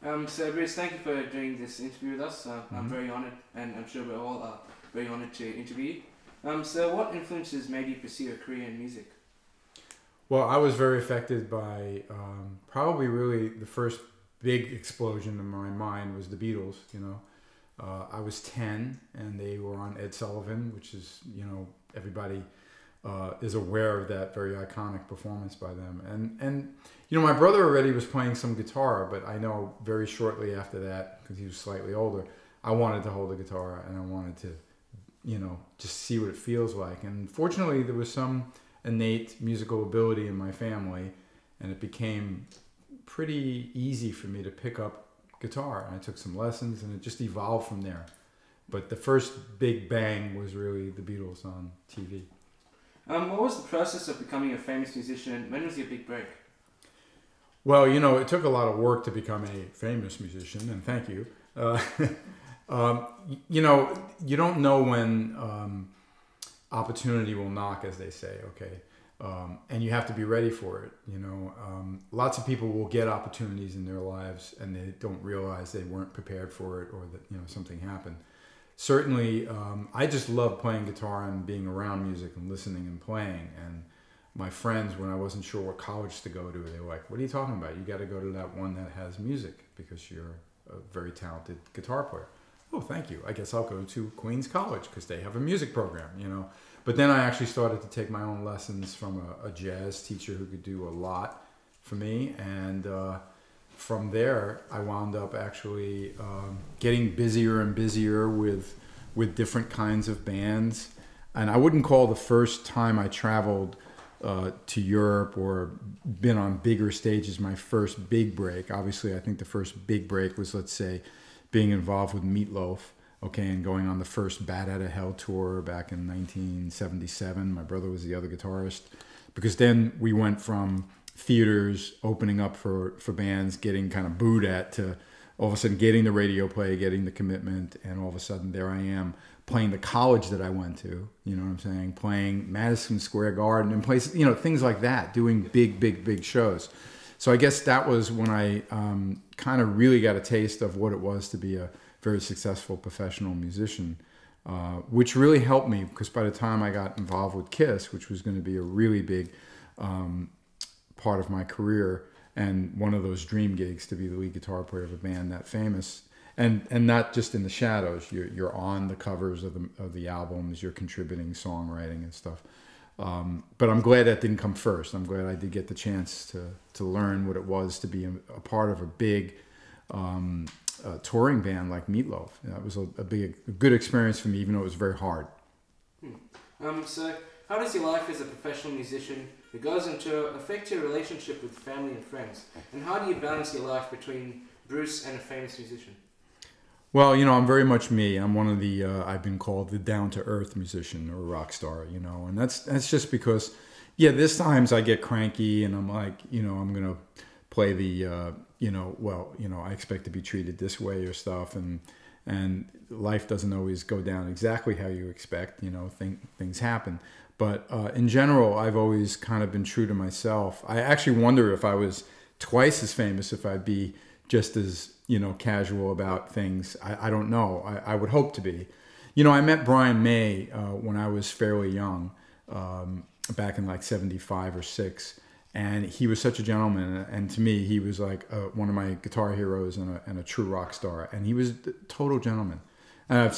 So Bruce, thank you for doing this interview with us. I'm very honoured, and I'm sure we're all very honoured to interview you. So what influences made you pursue a career in music? Well, I was very affected by probably really the first big explosion in my mind was the Beatles. I was 10 and they were on Ed Sullivan, which is, everybody is aware of that very iconic performance by them. And my brother already was playing some guitar, but I know very shortly after that, because he was slightly older, I wanted to hold a guitar and I wanted to, just see what it feels like. And fortunately, there was some innate musical ability in my family, and it became pretty easy for me to pick up guitar. And I took some lessons and it just evolved from there. But the first big bang was really the Beatles on TV. What was the process of becoming a famous musician? When was your big break? Well, it took a lot of work to become a famous musician, and thank you. You don't know when opportunity will knock, as they say, okay? And you have to be ready for it, Lots of people will get opportunities in their lives and they don't realize they weren't prepared for it, or that, something happened. Certainly, I just love playing guitar and being around music and listening and playing. And my friends, when I wasn't sure what college to go to, they were like, what are you talking about? You got to go to that one that has music because you're a very talented guitar player. Oh, thank you. I guess I'll go to Queens College because they have a music program, But then I actually started to take my own lessons from a jazz teacher who could do a lot for me. And from there, I wound up actually getting busier and busier with different kinds of bands. And I wouldn't call the first time I traveled to Europe or been on bigger stages my first big break. Obviously, I think the first big break was, let's say, being involved with Meatloaf, and going on the first Bat Out of Hell tour back in 1977. My brother was the other guitarist, because then we went from theaters opening up for bands, getting kind of booed at, to all of a sudden getting the radio play, getting the commitment, and all of a sudden there I am playing the college that I went to, playing Madison Square Garden and places, things like that, doing big shows. So I guess that was when I kind of really got a taste of what it was to be a very successful professional musician, which really helped me, because by the time I got involved with Kiss, which was going to be a really big part of my career and one of those dream gigs to be the lead guitar player of a band that famous, and not just in the shadows, you're on the covers of the albums, you're contributing songwriting and stuff. But I'm glad that didn't come first. I'm glad I did get the chance to learn what it was to be a part of a big touring band like Meatloaf. That was a good experience for me, even though it was very hard. So how does your life as a professional musician who goes into affect your relationship with family and friends? And how do you balance your life between Bruce and a famous musician? Well, I'm very much me. I'm one of the, I've been called the down-to-earth musician or rock star, and that's just because, there's times I get cranky and I'm like, I'm going to play the, I expect to be treated this way or stuff. And life doesn't always go down exactly how you expect, things happen. But in general, I've always kind of been true to myself. I actually wonder if I was twice as famous, if I'd be just as, casual about things. I don't know. I would hope to be. I met Brian May when I was fairly young, back in like 75 or 6. And he was such a gentleman. And to me, he was like one of my guitar heroes and a true rock star. And he was a total gentleman. And I've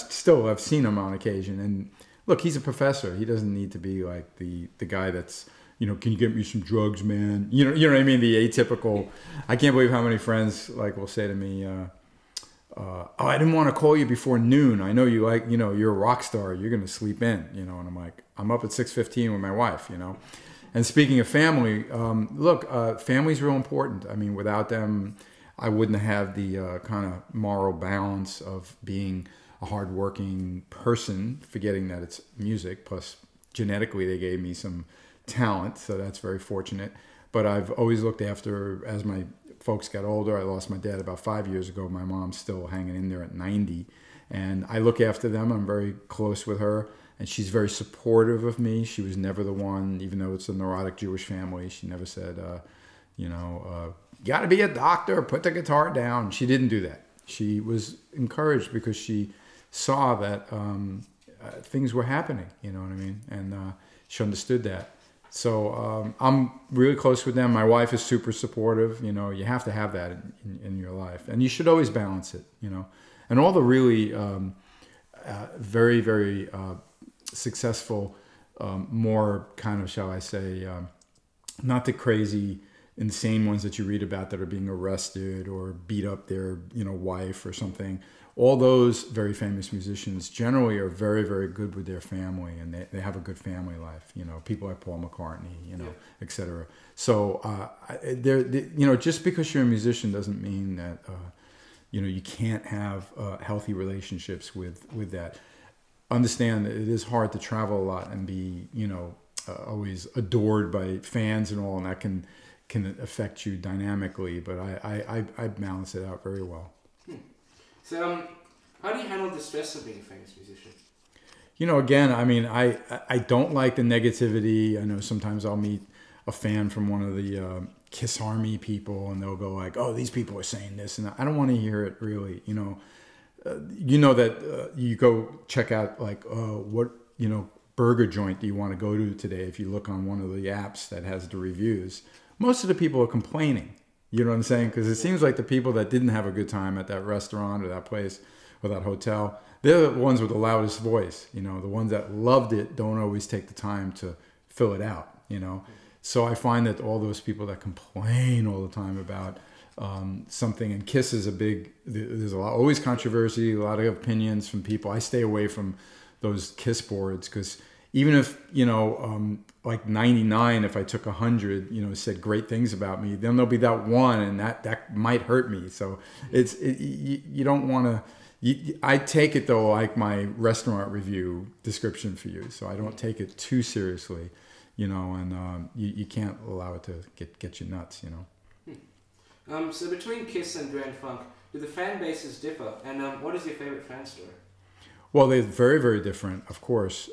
seen him on occasion. And look, he's a professor. He doesn't need to be like the guy that's, can you get me some drugs, man? You know what I mean? The atypical. I can't believe how many friends will say to me, oh, I didn't want to call you before noon. I know you you're a rock star. You're going to sleep in, and I'm like, I'm up at 6:15 with my wife, And speaking of family, look, family's real important. I mean, without them, I wouldn't have the kind of moral balance of being a hardworking person, forgetting that it's music. Plus, genetically, they gave me some talent, so that's very fortunate. But I've always looked after, as my folks got older. I lost my dad about 5 years ago. My mom's still hanging in there at 90, and I look after them. I'm very close with her, and she's very supportive of me. She was never the one, even though it's a neurotic Jewish family, she never said, you got to be a doctor, put the guitar down. She didn't do that. She was encouraged because she saw that things were happening, you know what I mean? And she understood that. So I'm really close with them. My wife is super supportive. You know, you have to have that in your life. And you should always balance it, you know. And all the really very, very successful, more kind of, shall I say, not the crazy, insane ones that you read about that are being arrested or beat up their, you know, wife or something. All those very famous musicians generally are very, very good with their family, and they have a good family life. You know, people like Paul McCartney, you know, yeah, etc. So, you know, just because you're a musician doesn't mean that you know, you can't have healthy relationships with that. Understand that it is hard to travel a lot and be, you know, always adored by fans and all, and that can affect you dynamically. But I balance it out very well. So, how do you handle the stress of being a famous musician? You know, again, I mean, I don't like the negativity. I know sometimes I'll meet a fan from one of the Kiss Army people, and they'll go like, "Oh, these people are saying this," and I don't want to hear it. Really, you know that you go check out like what, you know, burger joint do you want to go to today? If you look on one of the apps that has the reviews, most of the people are complaining. You know what I'm saying? Because it seems like the people that didn't have a good time at that restaurant or that place or that hotel, they're the ones with the loudest voice. You know, the ones that loved it don't always take the time to fill it out, you know. So I find that all those people that complain all the time about something, and Kiss is there's always controversy, a lot of opinions from people. I stay away from those Kiss boards because even if, you know, like 99, if I took 100, you know, said great things about me, then there'll be that one, and that might hurt me. So you don't want to. I take it though like my restaurant review description for you, so I don't take it too seriously, you know, and you can't allow it to get you nuts, you know. So between Kiss and Grand Funk, do the fan bases differ? And what is your favorite fan story? Well, they're very, very different, of course.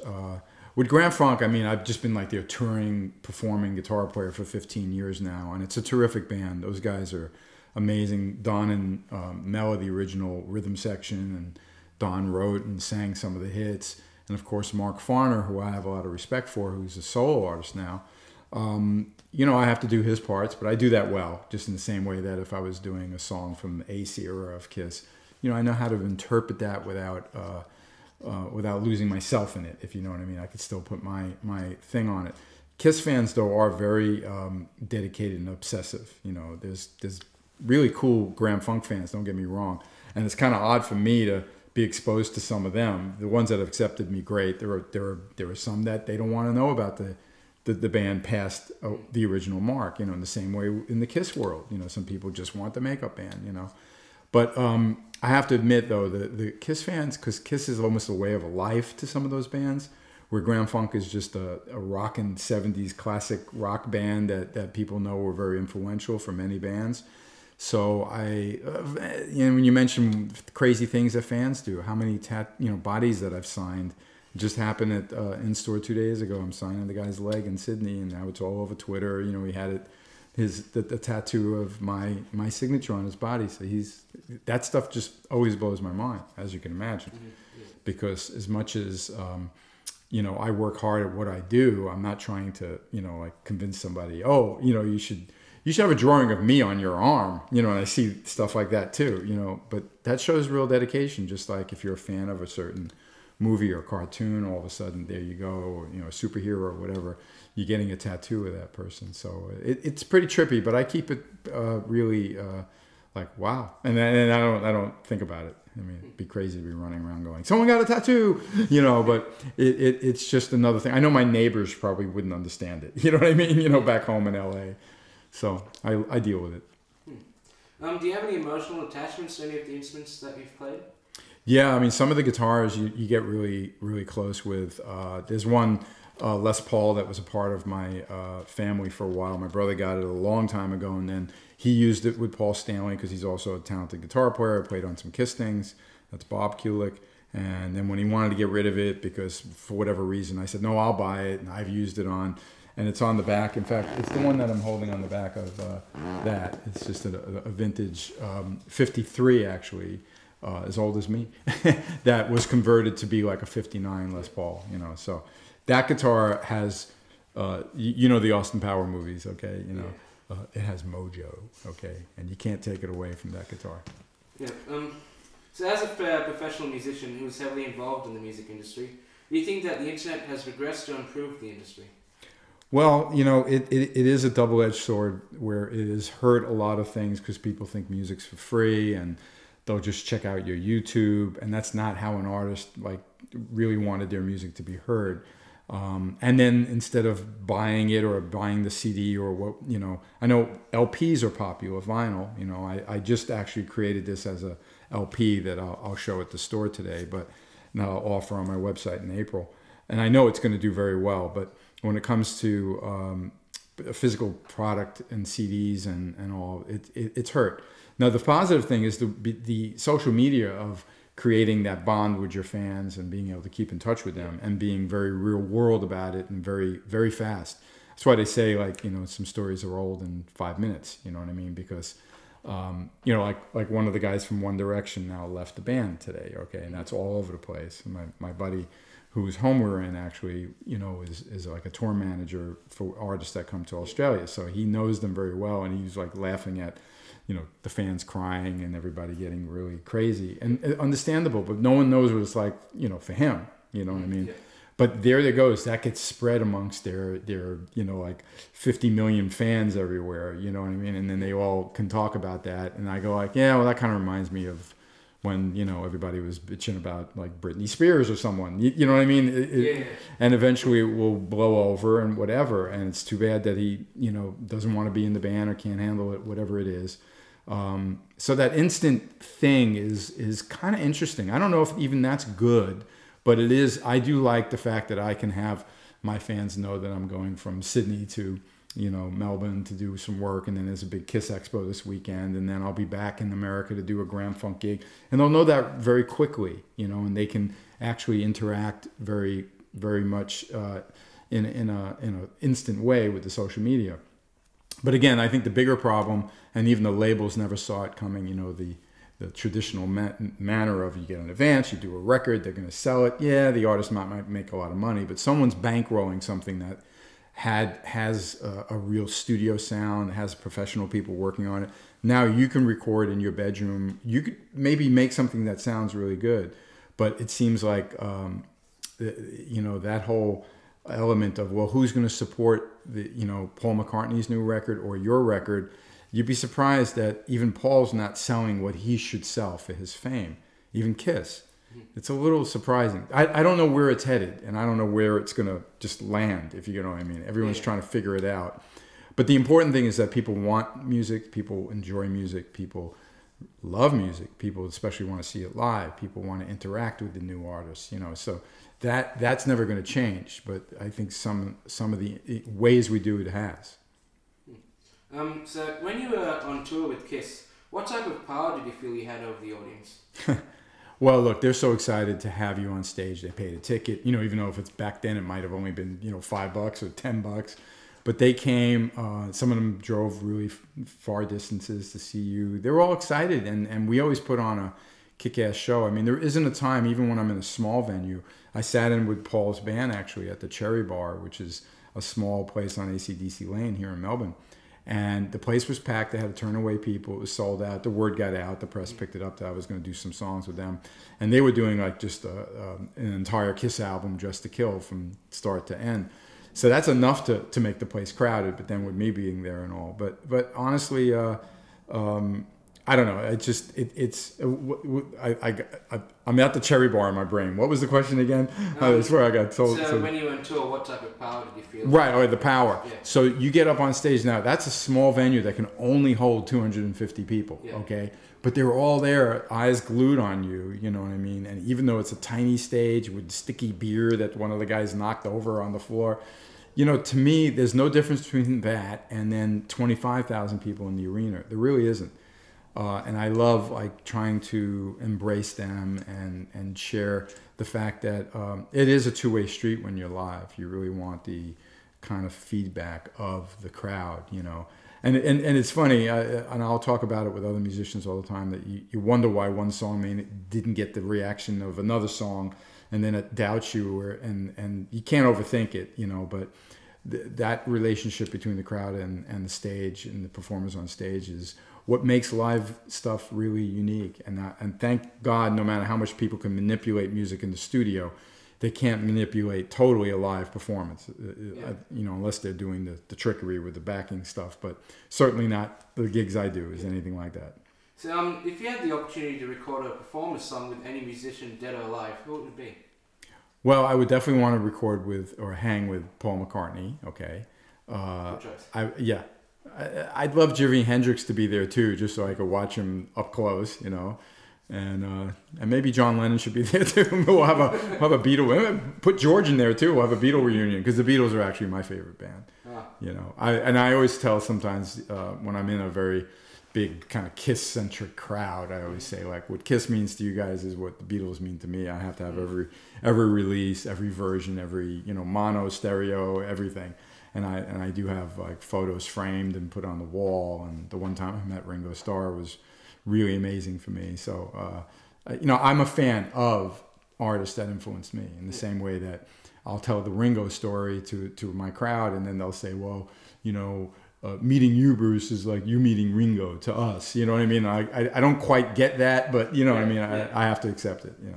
With Grand Funk, I mean, I've just been like their touring, performing guitar player for 15 years now, and it's a terrific band. Those guys are amazing. Don and Mel are the original rhythm section, and Don wrote and sang some of the hits. And of course, Mark Farner, who I have a lot of respect for, who's a solo artist now. You know, I have to do his parts, but I do that well, just in the same way that if I was doing a song from the Ace era of Kiss, you know, I know how to interpret that without losing myself in it, if you know what I mean. I could still put my thing on it. Kiss fans, though, are very dedicated and obsessive. You know, there's really cool Grand Funk fans, don't get me wrong. And it's kind of odd for me to be exposed to some of them. The ones that have accepted me, great. There are some that they don't want to know about the band past the original Mark, you know, in the same way in the Kiss world. You know, some people just want the makeup band, you know. But I have to admit, though, the Kiss fans, because Kiss is almost a way of life to some of those bands, where Grand Funk is just a rockin' 70s classic rock band that people know were very influential for many bands. So you know, when you mention crazy things that fans do, how many bodies that I've signed. Just happened at in-store 2 days ago. I'm signing the guy's leg in Sydney, and now it's all over Twitter. You know, he had the tattoo of my signature on his body. So that stuff just always blows my mind, as you can imagine. Mm-hmm. Yeah. Because as much as you know, I work hard at what I do, I'm not trying to, you know, like convince somebody, oh, you know, you should have a drawing of me on your arm, you know. And I see stuff like that too, you know. But that shows real dedication. Just like if you're a fan of a certain movie or cartoon, all of a sudden there you go, or, you know, a superhero or whatever, you're getting a tattoo of that person. So it's pretty trippy, but I keep it really like wow, and I don't think about it. I mean, it'd be crazy to be running around going, someone got a tattoo, you know. But it's just another thing. I know my neighbors probably wouldn't understand it, you know what I mean, you know, back home in LA. So I deal with it. Do you have any emotional attachments to any of the instruments that you've played? Yeah, I mean, some of the guitars you get really, really close with. There's one Les Paul that was a part of my family for a while. My brother got it a long time ago, and then he used it with Paul Stanley because he's also a talented guitar player. I played on some Kiss things. That's Bob Kulick. And then when he wanted to get rid of it because for whatever reason, I said, no, I'll buy it, and I've used it on and it's on the back. In fact, it's the one that I'm holding on the back of that. It's just a vintage 53 actually, as old as me, that was converted to be like a 59 Les Paul, you know. So that guitar has, you know, the Austin Power movies, okay, you know. It has mojo, okay, and you can't take it away from that guitar. Yeah. So as a professional musician who's heavily involved in the music industry, do you think that the internet has regressed or improved the industry? Well, you know, it is a double-edged sword where it has hurt a lot of things because people think music's for free and they'll just check out your YouTube, and that's not how an artist like really wanted their music to be heard. And then instead of buying it or buying the CD or what, you know, I know LPs are popular, vinyl, you know, I just actually created this as a LP that I'll show at the store today, but now I'll offer on my website in April. And I know it's going to do very well, but when it comes to a physical product and CDs and all, it's hurt. Now, the positive thing is the social media of creating that bond with your fans and being able to keep in touch with them and being very real world about it and very, very fast. That's why they say, like, you know, some stories are old in 5 minutes, you know what I mean? Because, you know, like one of the guys from One Direction now left the band today, okay? And that's all over the place. And my buddy, whose home we're in actually, you know, is like a tour manager for artists that come to Australia. So he knows them very well, and he's like laughing at, you know, the fans crying and everybody getting really crazy, and understandable, but no one knows what it's like, you know, for him, you know what I mean? Yeah. But there it goes. That gets spread amongst their, you know, like 50 million fans everywhere, you know what I mean? And then they all can talk about that. And I go like, yeah, well, that kind of reminds me of when, you know, everybody was bitching about like Britney Spears or someone, you know what I mean? Yeah. And eventually it will blow over and whatever. And it's too bad that he, you know, doesn't want to be in the band or can't handle it, whatever it is. So that instant thing is kind of interesting. I don't know if even that's good, but it is. I do like the fact that I can have my fans know that I'm going from Sydney to, you know, Melbourne to do some work, and then there's a big Kiss Expo this weekend, and then I'll be back in America to do a Grand Funk gig, and they'll know that very quickly, you know, and they can actually interact very, very much in a instant way with the social media. But again, I think the bigger problem, and even the labels never saw it coming, you know, the traditional manner of you get an advance, you do a record, they're going to sell it. Yeah, the artist might make a lot of money, but someone's bankrolling something that has a real studio sound, has professional people working on it. Now you can record in your bedroom. You could maybe make something that sounds really good, but it seems like, you know, that whole element of, well, who's going to support the, you know, Paul McCartney's new record or your record? You'd be surprised that even Paul's not selling what he should sell for his fame. Even Kiss. It's a little surprising. I don't know where it's headed, and I don't know where it's going to just land, if you know what I mean. Everyone's trying to figure it out. But the important thing is that people want music, people enjoy music, people love music, people especially want to see it live, people want to interact with the new artists, you know. So that's never going to change, but I think some of the ways we do it has. So when you were on tour with Kiss, what type of power did you feel you had over the audience? Well, look, they're so excited to have you on stage. They paid a ticket, you know, even though if it's back then, it might have only been, you know, $5 or $10. But they came, some of them drove really far distances to see you. They were all excited, and we always put on a kick-ass show. I mean, there isn't a time, even when I'm in a small venue, I sat in with Paul's band, actually, at the Cherry Bar, which is a small place on AC/DC Lane here in Melbourne. And the place was packed. They had to turn away people. It was sold out. The word got out. The press picked it up that I was going to do some songs with them. And they were doing like just an entire Kiss album, Just to Kill, from start to end. So that's enough to make the place crowded, but then with me being there and all. But honestly, I don't know. I'm at the Cherry Bar in my brain. What was the question again? I swear I got told. So when you were on tour, what type of power did you feel? Right, or the power. Yeah. So you get up on stage now. That's a small venue that can only hold 250 people, okay? But they're all there, eyes glued on you, you know what I mean? And even though it's a tiny stage with sticky beer that one of the guys knocked over on the floor, you know, to me, there's no difference between that and then 25,000 people in the arena. There really isn't. And I love like trying to embrace them and share the fact that it is a two-way street when you're live. You really want the kind of feedback of the crowd, you know. And it's funny, and I'll talk about it with other musicians all the time, that you wonder why one song didn't get the reaction of another song, and then it doubts you, and you can't overthink it, you know. But that relationship between the crowd and the stage and the performers on stage is what makes live stuff really unique. And thank God, no matter how much people can manipulate music in the studio, they can't manipulate totally a live performance, you know, unless they're doing the trickery with the backing stuff. But certainly not the gigs I do is anything like that. So if you had the opportunity to record a performance song with any musician, dead or alive, who would it be? Well, I would definitely want to record with or hang with Paul McCartney. Okay. Good choice. I'd love Jimi Hendrix to be there too, just so I could watch him up close, you know. And maybe John Lennon should be there too. We'll have a Beatle. Put George in there too. We'll have a Beatle reunion, because the Beatles are actually my favorite band. You know, I always tell sometimes when I'm in a very big kind of Kiss-centric crowd, I always say, like, what Kiss means to you guys is what the Beatles mean to me. I have to have every release, every version, every, you know, mono, stereo, everything. And I do have like photos framed and put on the wall. And the one time I met Ringo Starr was really amazing for me. So, you know, I'm a fan of artists that influenced me in the same way that I'll tell the Ringo story to my crowd, and then they'll say, well, you know, meeting you, Bruce, is like you meeting Ringo to us. You know what I mean? I don't quite get that, but you know what I mean? I have to accept it, you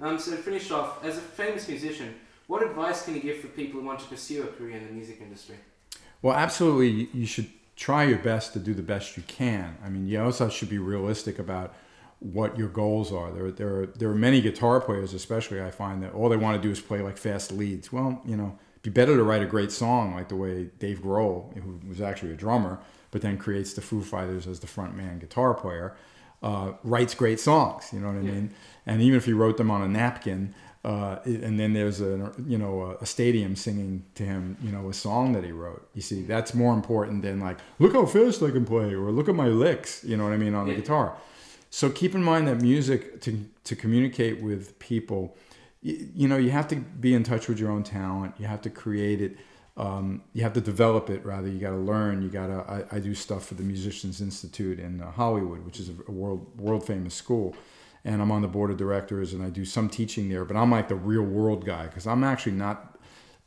know. So to finish off, as a famous musician, what advice can you give for people who want to pursue a career in the music industry? Well, absolutely, you should try your best to do the best you can. I mean, you also should be realistic about what your goals are. There are many guitar players, especially, I find, that all they want to do is play like fast leads. Well, you know, it'd be better to write a great song like the way Dave Grohl, who was actually a drummer, but then creates the Foo Fighters as the frontman guitar player, writes great songs. You know what I mean? And even if he wrote them on a napkin, and then there's a stadium singing to him, you know, a song that he wrote. You see, that's more important than like, look how fast I can play, or look at my licks, you know what I mean, on the guitar. So keep in mind that music, to communicate with people, you know, you have to be in touch with your own talent. You have to create it. You have to develop it, rather. You got to learn. I do stuff for the Musicians Institute in Hollywood, which is a world famous school. And I'm on the board of directors, and I do some teaching there. But I'm like the real world guy, because I'm actually not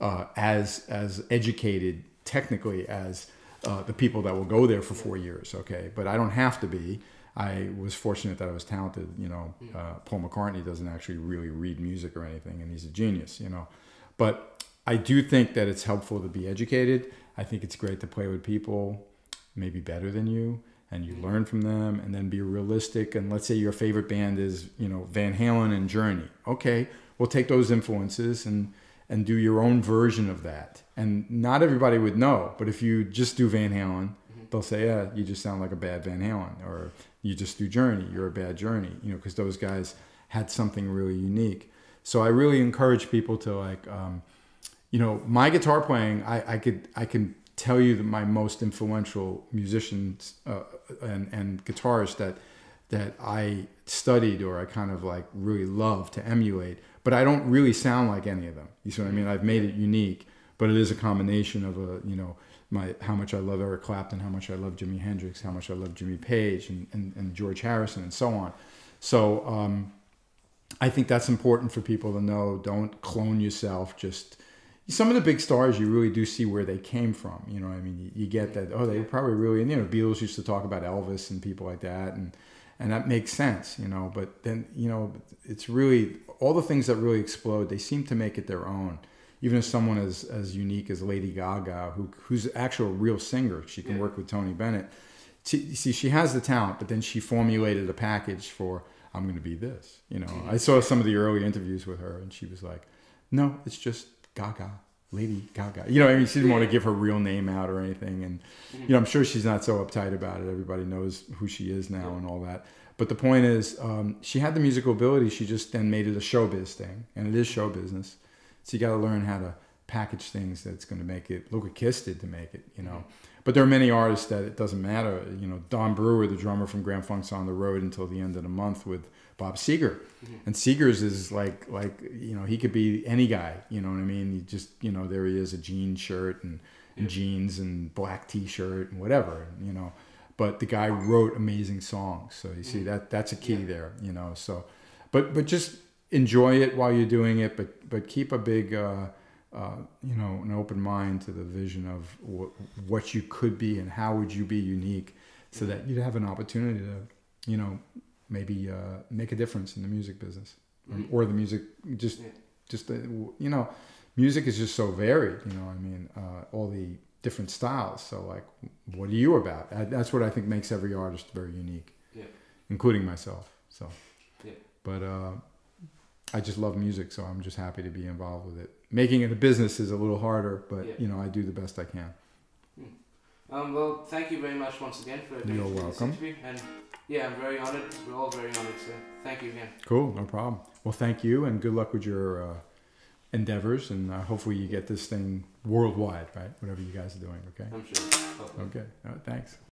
as educated technically as the people that will go there for 4 years. Okay, but I don't have to be. I was fortunate that I was talented. You know, Paul McCartney doesn't actually really read music or anything, and he's a genius. You know, but I do think that it's helpful to be educated. I think it's great to play with people maybe better than you, and you learn from them, and then be realistic. And let's say your favorite band is, you know, Van Halen and Journey. Okay, well, take those influences and do your own version of that. And not everybody would know, but if you just do Van Halen, they'll say, yeah, you just sound like a bad Van Halen. Or you just do Journey, you're a bad Journey. You know, because those guys had something really unique. So I really encourage people to, like, you know, my guitar playing, I can tell you that my most influential musicians and guitarists that I studied, or I kind of like really love to emulate, but I don't really sound like any of them. You see what I mean? I've made it unique, but it is a combination of how much I love Eric Clapton, how much I love Jimi Hendrix, how much I love Jimmy Page and George Harrison, and so on. So I think that's important for people to know. Don't clone yourself. Just some of the big stars, you really do see where they came from. You know what I mean? You get that, oh, they were probably really, you know, Beatles used to talk about Elvis and people like that, and that makes sense, you know. But then, you know, it's really, all the things that really explode, they seem to make it their own. Even as someone as unique as Lady Gaga, who's actually a real singer, she can work with Tony Bennett. See, she has the talent, but then she formulated a package for, I'm going to be this. You know, I saw some of the early interviews with her, and she was like, no, it's just Gaga, Lady Gaga. You know, I mean, she didn't want to give her real name out or anything. And, you know, I'm sure she's not so uptight about it. Everybody knows who she is now and all that. But the point is, she had the musical ability. She just then made it a showbiz thing. And it is show business. So you got to learn how to package things that's going to make it, look what Kiss did to make it, you know. But there are many artists that it doesn't matter. You know, Don Brewer, the drummer from Grand Funk's on the road until the end of the month with Bob Seger. And Seger's is like, you know, he could be any guy, you know what I mean? He just, you know, there he is, a jean shirt and jeans and black t-shirt and whatever, you know. But the guy wrote amazing songs. So you see, that's a key there, you know. So, but just enjoy it while you're doing it, but keep a big, you know, an open mind to the vision of what you could be and how would you be unique, so that you'd have an opportunity to, you know, maybe make a difference in the music business, or the music, just you know, music is just so varied, you know, I mean, all the different styles. So like, what are you about? That's what I think makes every artist very unique, including myself. So, but I just love music, so I'm just happy to be involved with it. Making it a business is a little harder, but you know, I do the best I can. Well, thank you very much once again for doing this interview. And yeah, I'm very honored. We're all very honored. So thank you again. Cool, no problem. Well, thank you, and good luck with your endeavors, and hopefully you get this thing worldwide, right? Whatever you guys are doing, okay? I'm sure. Okay, thanks.